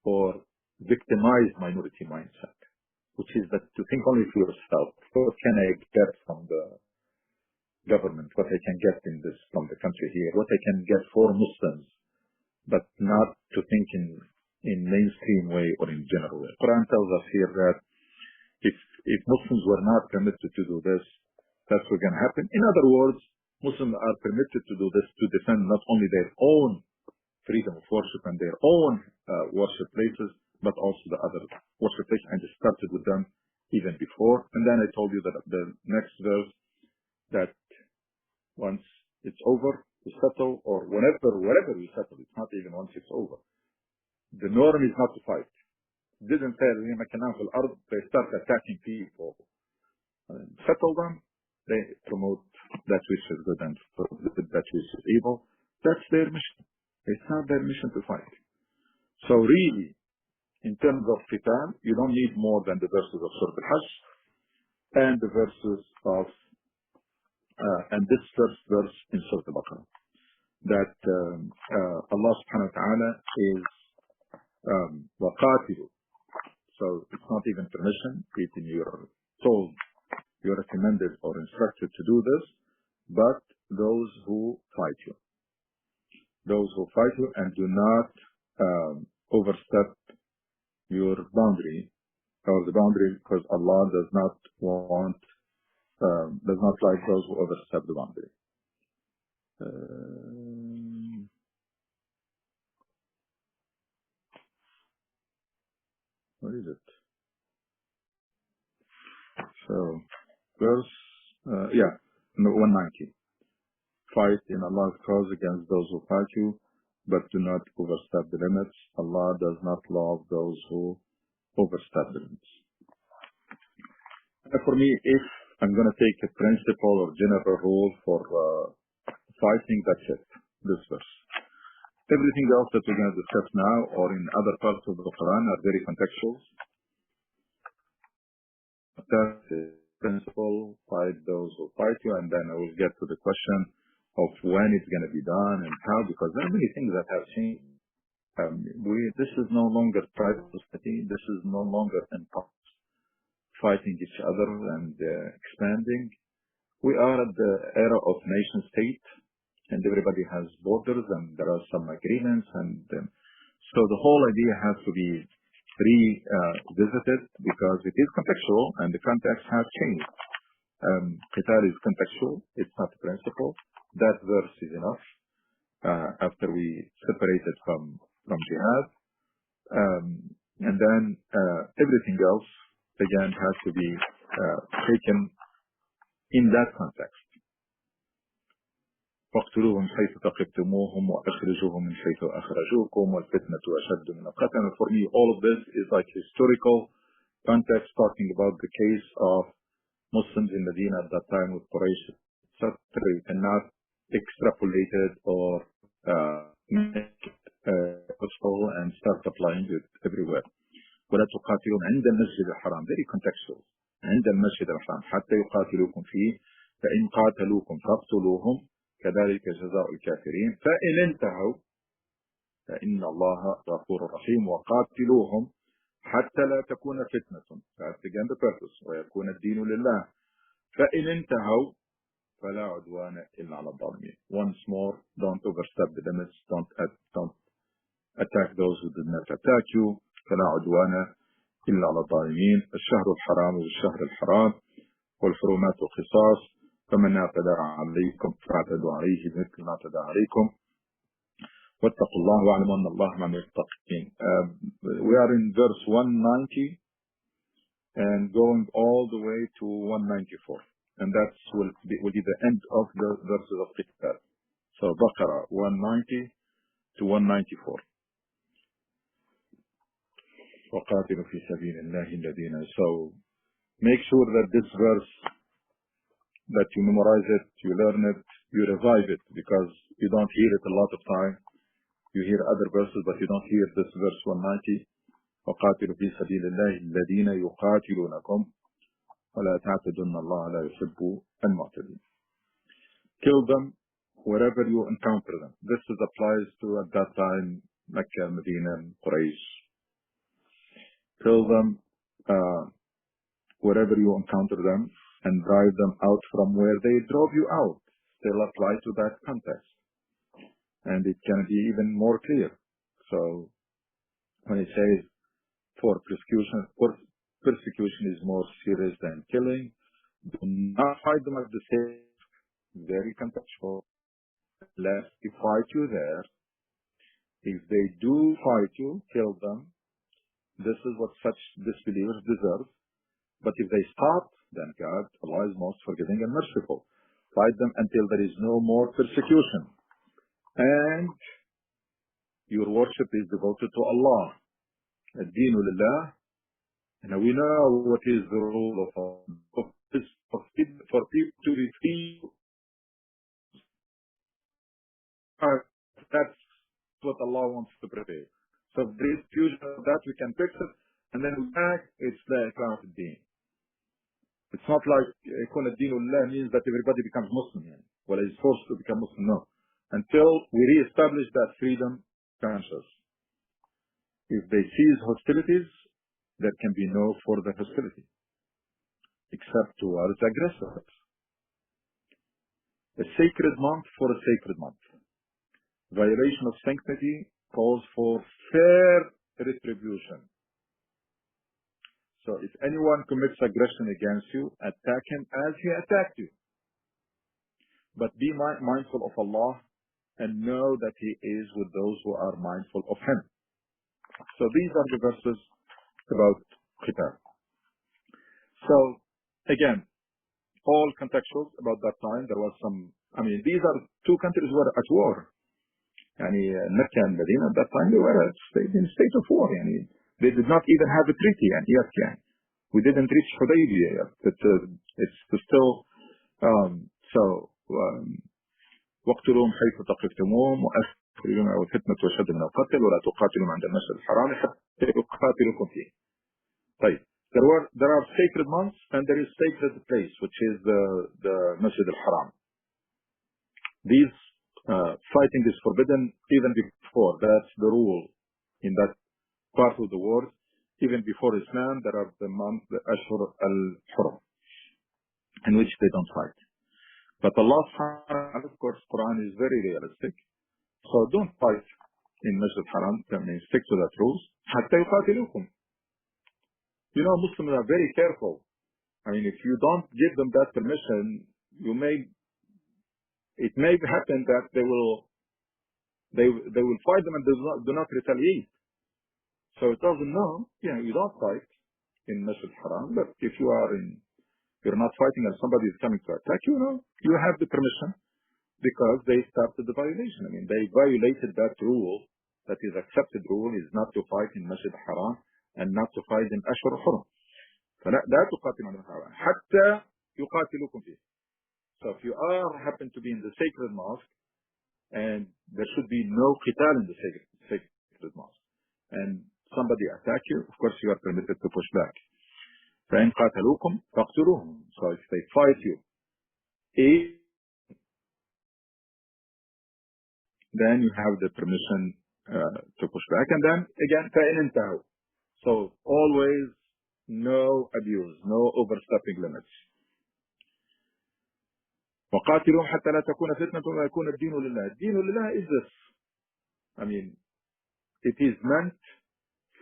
or victimized minority mindset, which is that to think only for yourself. What can I get from the government? What I can get from the country here? What I can get for Muslims, but not to think in mainstream way or in general way. Quran tells us here that if Muslims were not permitted to do this, that's what's going to happen. In other words, Muslims are permitted to do this to defend not only their own freedom of worship and their own worship places, but also the other worship places. And it started with them even before. And then I told you that the next verse, that once it's over, we settle, or wherever we settle, it's not even once it's over. The norm is not to fight. It didn't say they start attacking people. Settle them, they promote that which is good and that which is evil. That's their mission. It's not their mission to fight. So really, in terms of qital, you don't need more than the verses of Surah Al-Hajj and the verses of and this first verse in Surah Al-Baqarah, that Allah subhanahu wa ta'ala is waqatilu. So it's not even permission, you're told, you're recommended or instructed to do this, but those who fight you. Those who fight you and do not overstep your boundary, or the boundary, because Allah does not like those who overstep the boundary. What is it? So, verse, 190. Fight in Allah's cause against those who fight you, but do not overstep the limits. Allah does not love those who overstep the limits. For me, if I'm going to take a principle or general rule for fighting, that's it, this verse. Everything else that we're going to discuss now or in other parts of the Quran are very contextual. That's the principle, fight those who fight you, and then I will get to the question of when it's going to be done and how, because there are many things that have changed. This is no longer tribal society. This is no longer fighting each other and expanding. We are at the era of nation state, and everybody has borders, and there are some agreements, and so the whole idea has to be revisited because it is contextual and the context has changed. Qital is contextual; it's not a principle. That verse is enough. After we separated from jihad, and then everything else again has to be taken in that context. فاقتلوهم حيث ثقفتموهم وأخرجوهم من حيث أخرجوكم والفتنة أشد من القتل. And for me, all of this is like historical context, talking about the case of Muslims in Medina at that time with Quraysh etc. You cannot extrapolate it or make possible and start applying it everywhere. ولا تقاتلون عند المسجد الحرام very contextual عند المسجد الحرام حتى يقاتلوكم فيه فإن قاتلوكم فاقتلوهم كذلك جزاء الكافرين فإن انتهوا فإن الله غفور رحيم وقاتلوهم حتى لا تكون فتنة that's again the purpose ويكون الدين لله فإن انتهوا فلا عدوان إلا على الظالمين. Once more, don't overstep the limits, don't attack those who did not attack you. فلا عدوان إلا على الظالمين. الشهر الحرام والشهر الحرام والحرمات قصاص فمن اعتدى عليكم فاعتدوا عليه مثل ما اعتدى عليكم واتقوا الله واعلموا أن الله مع المتقين. We are in verse 190 and going all the way to 194. And that will be the end of the verses of Qital. So Baqarah 190 to 194. وَقَاتِلُوا فِي سَبِيلِ اللَّهِ الَّذِينَ. So make sure that this verse, that you memorize it, you learn it, you revive it, because you don't hear it a lot of time. You hear other verses, but you don't hear this verse 190. وَقَاتِلُوا فِي سَبِيلِ اللَّهِ الَّذِينَ يُقَاتِلُونَكُمْ ولا تعتدوا إن الله لا يحب المعتدين. Kill them wherever you encounter them. This applies to at that time Mecca, Medina, and Quraysh. Kill them wherever you encounter them and drive them out from where they drove you out. Still apply to that context. And it can be even more clear. So when it says for persecution is more serious than killing, do not fight them at the same, very contextual. Lest they fight you there. If they do fight you, kill them. This is what such disbelievers deserve. But if they stop, then God, Allah is most forgiving and merciful. Fight them until there is no more persecution. And your worship is devoted to Allah. الدين لله. And we know what is the rule of Allah. For people to be free. That's what Allah wants to prepare. So if there is fusion of that, we can fix it. And then back, it's the Ikram of Deen. It's not like Ikram al-Deen Allah means that everybody becomes Muslim. Well, is forced to become Muslim. No. Until we re-establish that freedom conscious. If they cease hostilities, there can be no further hostility. Except towards aggressors. A sacred month for a sacred month. Violation of sanctity calls for fair retribution. So if anyone commits aggression against you, attack him as he attacked you. But be mindful of Allah and know that He is with those who are mindful of Him. So these are the verses about Qital. So again, all contextual about that time. There was some, these are two countries who were at war. Mecca and Medina at that time, they were in a state of war. They did not even have a treaty yet. We didn't reach Hudaybiyah yet. It's still, واقتلوهم حيث ثقفتموهم وأخرجوهم من الفتنة وشد من القتل ولا تقاتلوا عند المسجد الحرام حتى يقاتلوكم فيه. طيب, there are sacred months and there is sacred place, which is the Masjid al-Haram. These fighting is forbidden even before. That's the rule in that part of the world. Even before Islam, there are the months, the Ashhur al-Hurum, in which they don't fight. But Allah subhanahu wa ta'ala, of course, Quran is very realistic. So don't fight in Masjid al-Haram. Stick to that rules. حتى يقاتلوكم. Muslims are very careful. If you don't give them that permission, it may happen that they will fight them and do not retaliate. So it doesn't know, you don't fight in Masjid al-Haram, but if you're not fighting and somebody is coming to attack you, you have the permission because they started the violation. They violated that rule, that is accepted rule, is not to fight in Masjid al-Haram and not to fight in Ashhur al-Hurum. فلا تقاتلون حتى يقاتلوكم فيه. So if you happen to be in the sacred mosque, and there should be no qital in the sacred mosque, and somebody attack you, of course you are permitted to push back. فَإِنْ قَاتَلُوكُمْ فَاقْتُلُوهُم. So if they fight you, then you have the permission to push back. And then again, فَإِنْ انْتَهُوا. So always no abuse, no overstepping limits. وَقَاتِلُوهُمْ حَتَّى لَا تَكُونَ فِتْنَةٌ وَيَكُونَ الدِّينُ لِلَّهِ. الدِّينُ لِلَّهِ is this. I mean, it is meant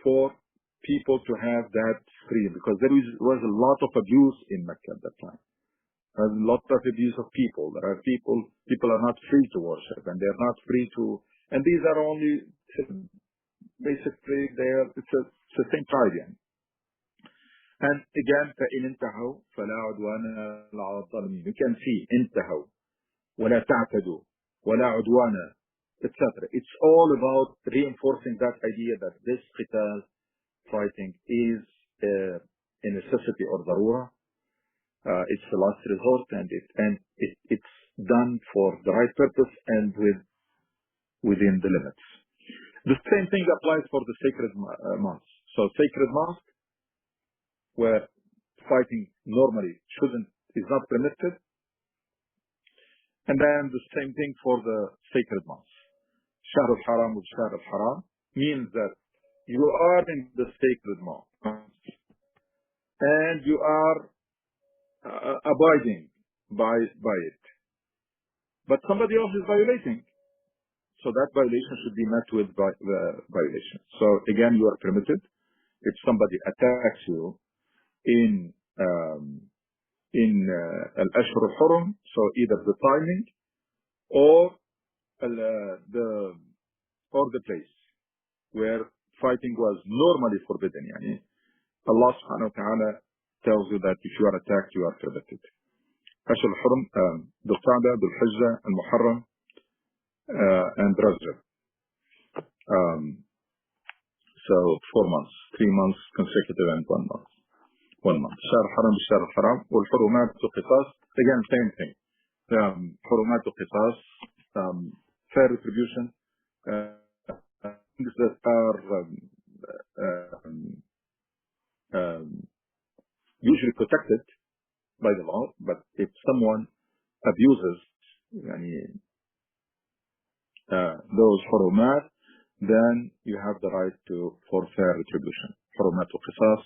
for people to have that freedom, because there was a lot of abuse in Mecca at that time. A lot of abuse of people. There are people are not free to worship, and they're not free to, and these are only basically it's the same tribe. And again, فَإِنْ انْتَهَوْا فَلَا عُدْوَانَ عَلَى الظَّالِمِينَ. You can see انتهوا ولا تعتدوا ولا عدوان, etc. It's all about reinforcing that idea that this qital, fighting, is a necessity or darura. It's the last resort, and it's done for the right purpose and within the limits. The same thing applies for the sacred months. So sacred mosque, where fighting normally is not permitted, and then the same thing for the sacred months. Shahr al-Haram with Shahr al-Haram means that you are in the sacred month and you are abiding by it, but somebody else is violating, so that violation should be met with violation. So again, you are permitted. If somebody attacks you in al-Ashhur al-Hurum, so either the timing or the place where fighting was normally forbidden. Allah subhanahu wa ta'ala tells you that if you are attacked, you are permitted. Ashhur al-Hurum, Dhul Qa'dah, Dhul Hijjah, al-Muharram, and Rajab. So 4 months, 3 months consecutive, and 1 month. 1 month. Shahr al-Haram, Shahr al-Haram, wal-Hurumat qisas. Again, same thing. Hurumat qisas, fair retribution, things that are usually protected by the law, but if someone abuses those hurumat, then you have the right for fair retribution. Hurumat qisas.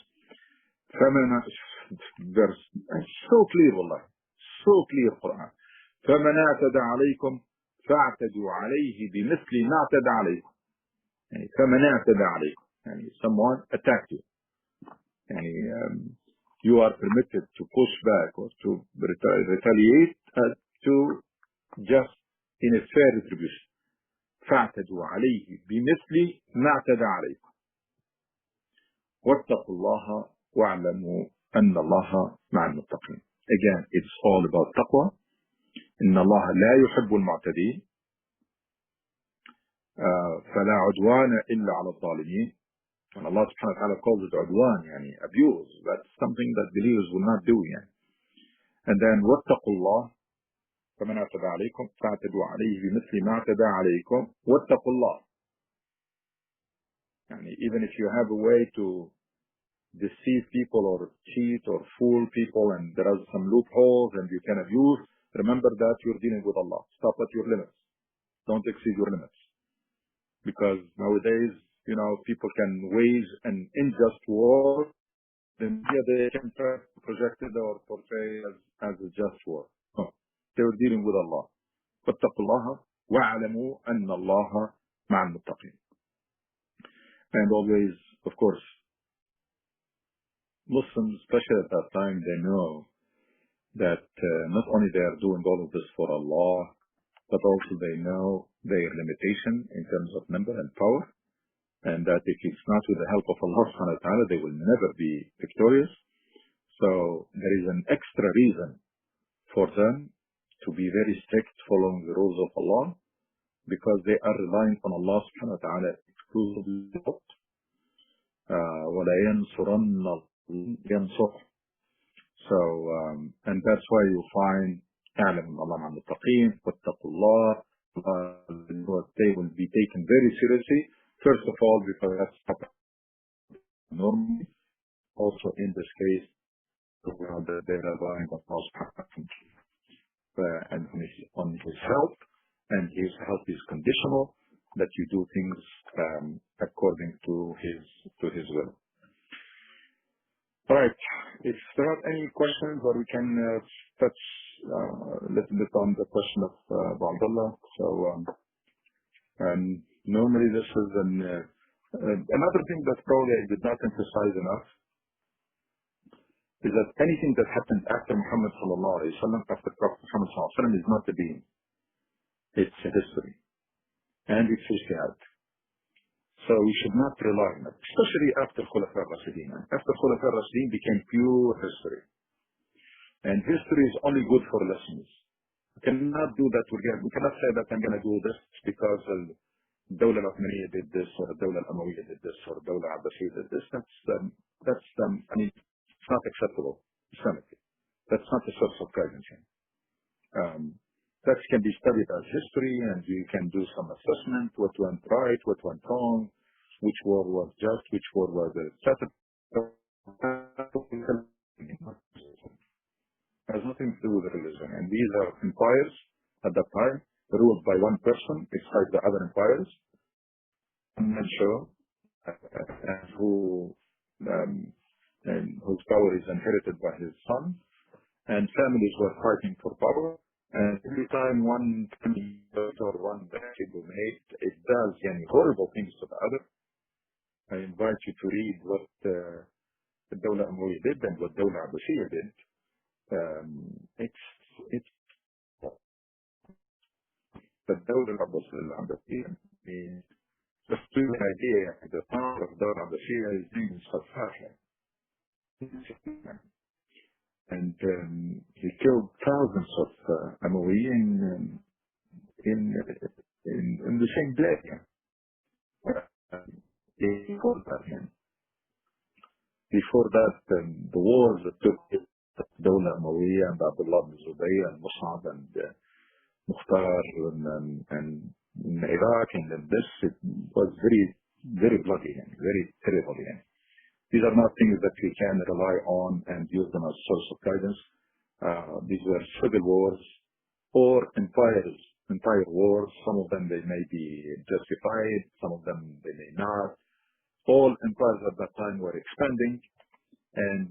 Verse so clear, والله, so clear Quran. فمن اعتدى عليكم فاعتدوا عليه بمثل ما اعتدى عليكم. فمن اعتدى عليكم, someone attacked you, you are permitted to push back or to retaliate to just in a fair retribution. فاعتدوا عليه بمثل ما اعتدى عليكم واتقوا الله واعلموا أن الله مع المتقين. Again, it's all about taqwa. إن الله لا يحب المعتدين فلا عدوان إلا على الظالمين. When Allah subhanahu wa ta'ala calls it عدوان, abuse, that's something that believers will not do. And then واتقوا الله فمن اعتدى عليكم فاعتدوا عليه بمثل ما اعتدى عليكم واتقوا الله. Even if you have a way to deceive people or cheat or fool people, and there are some loopholes and you can abuse, remember that you're dealing with Allah. Stop at your limits. Don't exceed your limits. Because nowadays, people can wage an unjust war, then they can project it or portray as a just war. No. They were dealing with Allah. وَاتَّقُوا اللَّهَ وَاعْلَمُوا أَنَّ اللَّهَ مَعَ الْمُتَّقِينَ. And always, of course, Muslims, especially at that time, they know that not only they are doing all of this for Allah, but also they know their limitation in terms of number and power, and that if it's not with the help of Allah subhanahu wa ta'ala, they will never be victorious. So there is an extra reason for them to be very strict following the rules of Allah, because they are relying on Allah subhanahu wa ta'ala exclusively. وَلَا يَنْصُرَنَّ يَنْصُرْ. So, and that's why you find أعلم أن الله مع المتقين واتقوا الله. They will be taken very seriously. First of all, because that's normally. Also in this case, they are relying on Allah subhanahu and on his help, and his help is conditional, that you do things according to his will. All right. If there are any questions, or we can touch a little bit on the question of Abdullah. So, normally this is another thing that probably I did not emphasize enough is that anything that happened after Muhammad sallallahu alaihi wasallam, after Prophet Muhammad sallallahu alaihi wasallam, is not a deen. It's a history, and it's ijtihad. So we should not rely on it, especially after Khulafa al-Rashidin. After Khulafa al-Rashidin became pure history, and history is only good for lessons. We cannot do that again. We cannot say that I'm going to do this because Dawla al-Uthmaniyya did this, or Dawla al-Amawiyya did this, or Dawla al-Abbasiyya did this. I mean, it's not acceptable Islamically. That's not the source of guidance. That can be studied as history, and you can do some assessment, what went right, what went wrong, which war was just, which war was etc. Has nothing to do with religion. And these are empires at that time, ruled by one person, besides the other empires, and whose power is inherited by his son, and families were fighting for power. And every time one or one branch dominates, it does horrible things to the other. I invite you to read what the Dawla Umayyad did and what Dawla Abbasiyya did. It's the Dawla Abbasiyya. Just to an idea, the power of Dawla Abbasiyya is being Safaha. And he killed thousands of Umayyads in the same day. Before that, the wars that took Dawla Umayyad and Abdullah ibn Zubayr and Mus'ab and Mukhtar and in Iraq, and then this, it was very, very bloody and very terrible. These are not things that we can rely on and use them as source of guidance. These were civil wars or entire wars. Some of them, they may be justified. Some of them, they may not. All empires at that time were expanding, and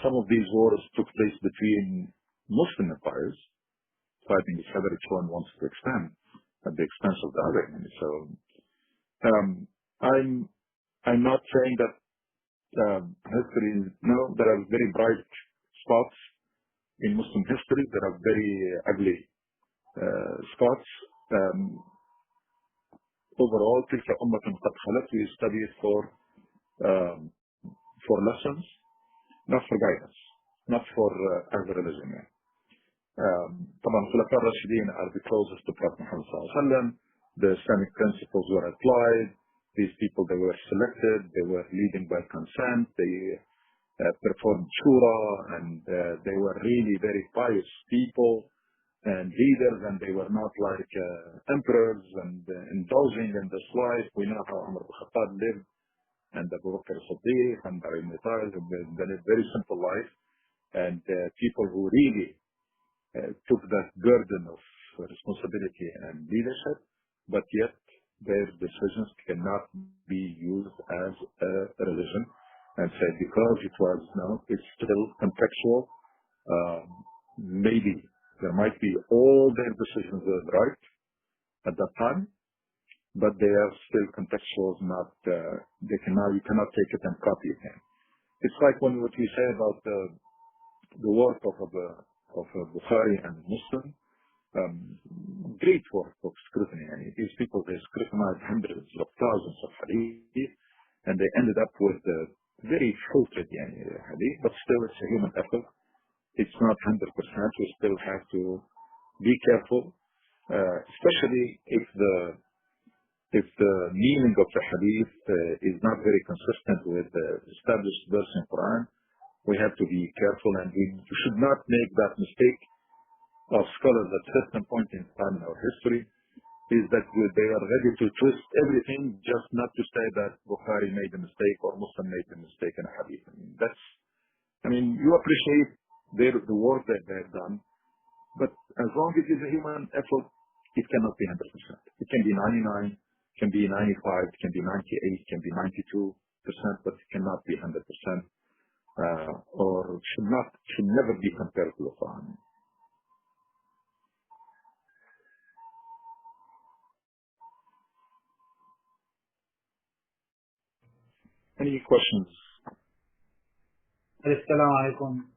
some of these wars took place between Muslim empires, fighting each other. Each one wants to expand at the expense of the other. So I'm not saying that history is, no, there are very bright spots in Muslim history. There are very ugly spots. Overall, تلك أمة قد خلت, we study it for lessons, not for guidance, not for as a religion. طبعا Khulafa al-Rashidin are the closest to Prophet Muhammad sallallahu alaihi wasallam. The Islamic principles were applied. These people, they were selected, they were leading by consent, they performed shura, and they were really very pious people and leaders, and they were not like emperors and indulging in this life. We know how Umar ibn Khattab lived, and Abu Bakr as-Siddiq and Ali ibn Talib, they lived a very simple life, and people who really took that burden of responsibility and leadership, but yet their decisions cannot be used as a religion, and say because it was, no, it's still contextual. Maybe there might be all their decisions were right at that time, but they are still contextual. Not you cannot take it and copy it. It's like what we say about the work of Bukhari and Muslim. Great work of scrutiny. These people, they scrutinized hundreds of thousands of hadith, and they ended up with very filtered hadith, but still it's a human effort. It's not 100%. We still have to be careful, especially if the meaning of the hadith is not very consistent with the established verse in Quran. We have to be careful, and we should not make that mistake of scholars at certain point in time in our history is that they are ready to twist everything just not to say that Bukhari made a mistake or Muslim made a mistake in a hadith. You appreciate the work that they have done, but as long as it is a human effort, it cannot be 100%. It can be 99, can be 95, can be 98, can be 92%, but it cannot be 100%, or should never be compared to the Quran. Any questions? Assalamu alaikum.